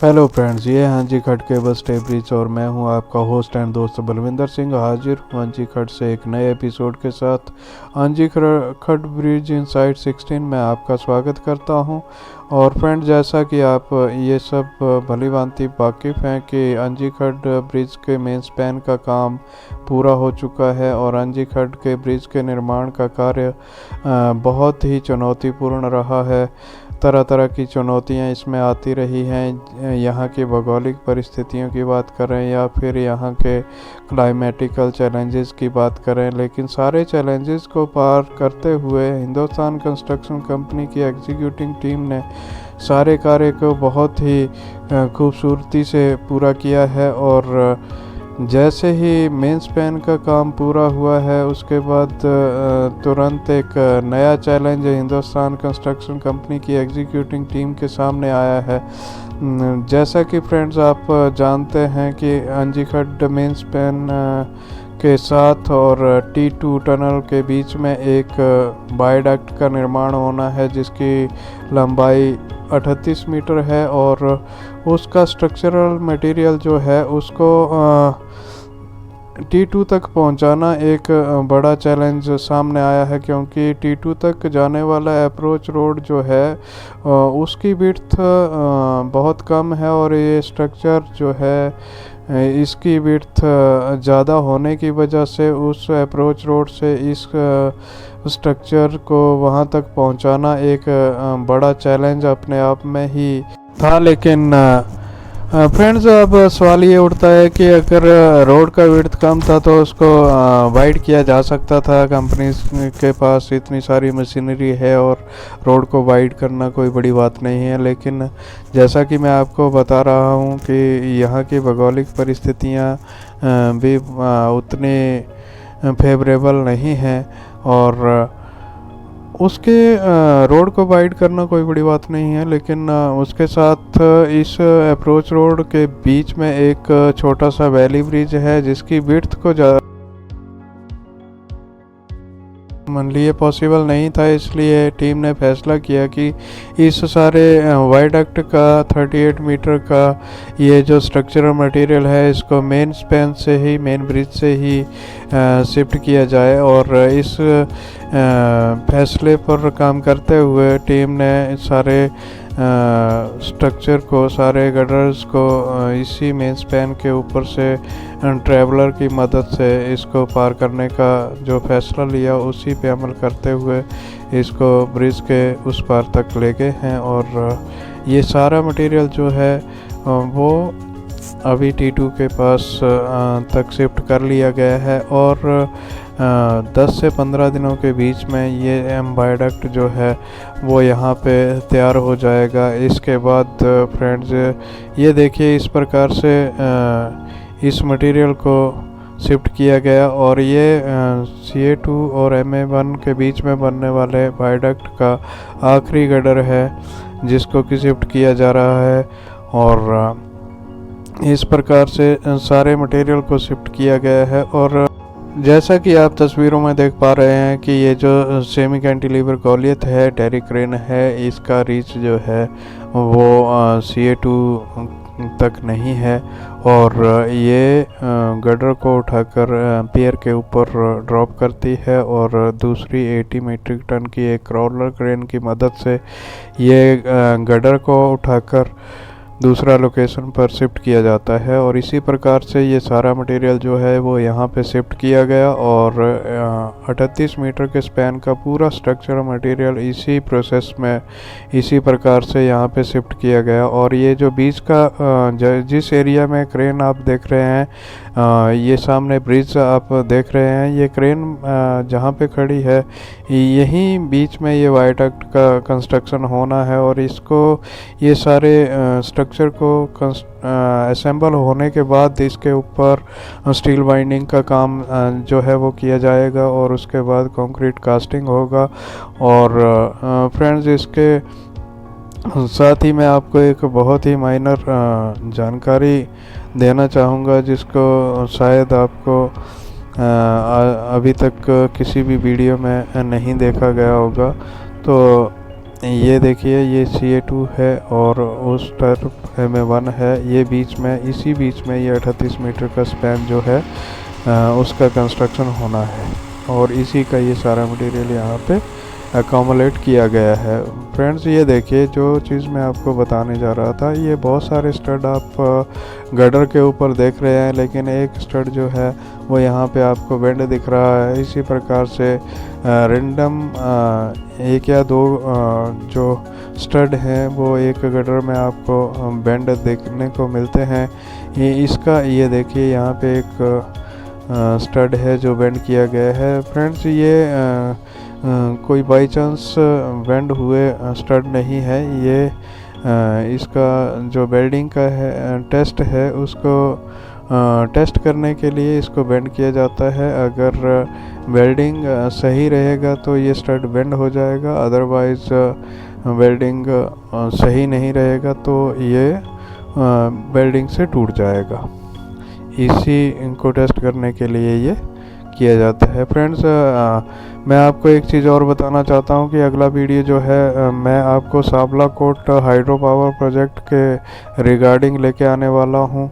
Hello friends, ये हैं जी खट केबल स्टे ब्रिज और मैं हूं आपका होस्ट एंड दोस्त बलविंदर सिंह। हाजिर हूं अंजी खट से एक नए एपिसोड के साथ। अंजी खट ब्रिज इनसाइड 16 में आपका स्वागत करता हूं। और फ्रेंड्स, जैसा कि आप ये सब भली भांति वाकिफ़ हैं कि अंजी खट ब्रिज के मेन स्पैन का काम पूरा हो चुका है और अंजी खट के ब्रिज के निर्माण का कार्य बहुत ही चुनौतीपूर्ण रहा है। तरह तरह की चुनौतियां इसमें आती रही हैं। यहाँ की भौगोलिक परिस्थितियों की बात करें या फिर यहाँ के क्लाइमेटिकल चैलेंजेस की बात करें, लेकिन सारे चैलेंजेस को पार करते हुए हिंदुस्तान कंस्ट्रक्शन कंपनी की एग्जीक्यूटिव टीम ने सारे कार्य को बहुत ही खूबसूरती से पूरा किया है। और जैसे ही मेन स्पैन का काम पूरा हुआ है उसके बाद तुरंत एक नया चैलेंज हिंदुस्तान कंस्ट्रक्शन कंपनी की एग्जीक्यूटिव टीम के सामने आया है। जैसा कि फ्रेंड्स आप जानते हैं कि अंजी खट मेन स्पैन के साथ और T2 टनल के बीच में एक वायडक्ट का निर्माण होना है जिसकी लंबाई 38 मीटर है और उसका स्ट्रक्चरल मटेरियल जो है उसको T2 तक पहुंचाना एक बड़ा चैलेंज सामने आया है, क्योंकि T2 तक जाने वाला अप्रोच रोड जो है उसकी विड्थ बहुत कम है और ये स्ट्रक्चर जो है इसकी विड्थ ज़्यादा होने की वजह से उस अप्रोच रोड से इस स्ट्रक्चर को वहां तक पहुंचाना एक बड़ा चैलेंज अपने आप में ही था। लेकिन फ्रेंड्स, अब सवाल ये उठता है कि अगर रोड का विड्थ कम था तो उसको वाइड किया जा सकता था। कंपनी के पास इतनी सारी मशीनरी है और रोड को वाइड करना कोई बड़ी बात नहीं है। लेकिन जैसा कि मैं आपको बता रहा हूँ कि यहाँ की भौगोलिक परिस्थितियाँ भी उतनी फेवरेबल नहीं हैं और उसके रोड को वाइड करना कोई बड़ी बात नहीं है। लेकिन उसके साथ इस अप्रोच रोड के बीच में एक छोटा सा वैली ब्रिज है जिसकी विड्थ को लिए पॉसिबल नहीं था, इसलिए टीम ने फैसला किया कि इस सारे वायडक्ट का 38 मीटर का ये जो स्ट्रक्चरल मटेरियल है इसको मेन स्पैन से ही, मेन ब्रिज से ही शिफ्ट किया जाए। और इस फैसले पर काम करते हुए टीम ने सारे स्ट्रक्चर को, सारे गडर्स को इसी मेन स्पैन के ऊपर से ट्रैवलर की मदद से इसको पार करने का जो फैसला लिया उसी पे अमल करते हुए इसको ब्रिज के उस पार तक ले गए हैं। और ये सारा मटेरियल जो है वो अभी T2 के पास तक शिफ्ट कर लिया गया है और 10 से 15 दिनों के बीच में ये वायडक्ट जो है वो यहाँ पे तैयार हो जाएगा। इसके बाद फ्रेंड्स, ये देखिए इस प्रकार से इस मटेरियल को शिफ्ट किया गया और ये CA2 और MA1 के बीच में बनने वाले वायडक्ट का आखिरी गडर है जिसको कि शिफ्ट किया जा रहा है। और इस प्रकार से सारे मटेरियल को शिफ्ट किया गया है। और जैसा कि आप तस्वीरों में देख पा रहे हैं कि ये जो सेमी कैंटिलीवर गॉलियत है, टेरी क्रेन है, इसका रीच जो है वो CA2 तक नहीं है और ये गडर को उठाकर पियर के ऊपर ड्रॉप करती है और दूसरी 80 मीट्रिक टन की एक क्रॉलर क्रेन की मदद से ये गडर को उठाकर दूसरा लोकेशन पर शिफ्ट किया जाता है। और इसी प्रकार से ये सारा मटेरियल जो है वो यहाँ पे शिफ्ट किया गया और 38 मीटर के स्पैन का पूरा स्ट्रक्चरल मटेरियल इसी प्रोसेस में इसी प्रकार से यहाँ पे शिफ्ट किया गया। और ये जो बीच का जिस एरिया में क्रेन आप देख रहे हैं, ये सामने ब्रिज आप देख रहे हैं, ये क्रेन जहाँ पे खड़ी है यहीं बीच में ये वायडक्ट का कंस्ट्रक्शन होना है और इसको ये सारे स्ट्रक्चर को असेंबल होने के बाद इसके ऊपर स्टील बाइंडिंग का काम जो है वो किया जाएगा और उसके बाद कंक्रीट कास्टिंग होगा। और फ्रेंड्स, इसके साथ ही मैं आपको एक बहुत ही माइनर जानकारी देना चाहूँगा जिसको शायद आपको अभी तक किसी भी वीडियो में नहीं देखा गया होगा। तो ये देखिए ये CA2 है और उस तरफ MA1 है। ये बीच में, इसी बीच में ये 38 मीटर का स्पैन जो है उसका कंस्ट्रक्शन होना है और इसी का ये सारा मटेरियल यहाँ पे अकोमोलेट किया गया है। फ्रेंड्स ये देखिए जो चीज़ मैं आपको बताने जा रहा था, ये बहुत सारे स्टड आप गर्डर के ऊपर देख रहे हैं, लेकिन एक स्टड जो है वो यहाँ पे आपको बेंड दिख रहा है। इसी प्रकार से रैंडम एक या दो जो स्टड हैं वो एक गर्डर में आपको बेंड देखने को मिलते हैं। ये देखिए यहाँ पे एक स्टड है जो बेंड किया गया है। फ्रेंड्स ये कोई बाई चांस बेंड हुए स्टड नहीं है, ये इसका जो वेल्डिंग का है टेस्ट है उसको टेस्ट करने के लिए इसको बेंड किया जाता है। अगर वेल्डिंग सही रहेगा तो ये स्टड बेंड हो जाएगा, अदरवाइज वेल्डिंग सही नहीं रहेगा तो ये वेल्डिंग से टूट जाएगा। इसी को टेस्ट करने के लिए ये किया जाता है। फ्रेंड्स मैं आपको एक चीज़ और बताना चाहता हूँ कि अगला वीडियो जो है मैं आपको Sabla Kot hydro power project के रिगार्डिंग लेके आने वाला हूँ,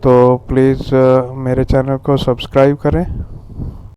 तो प्लीज़ मेरे चैनल को सब्सक्राइब करें।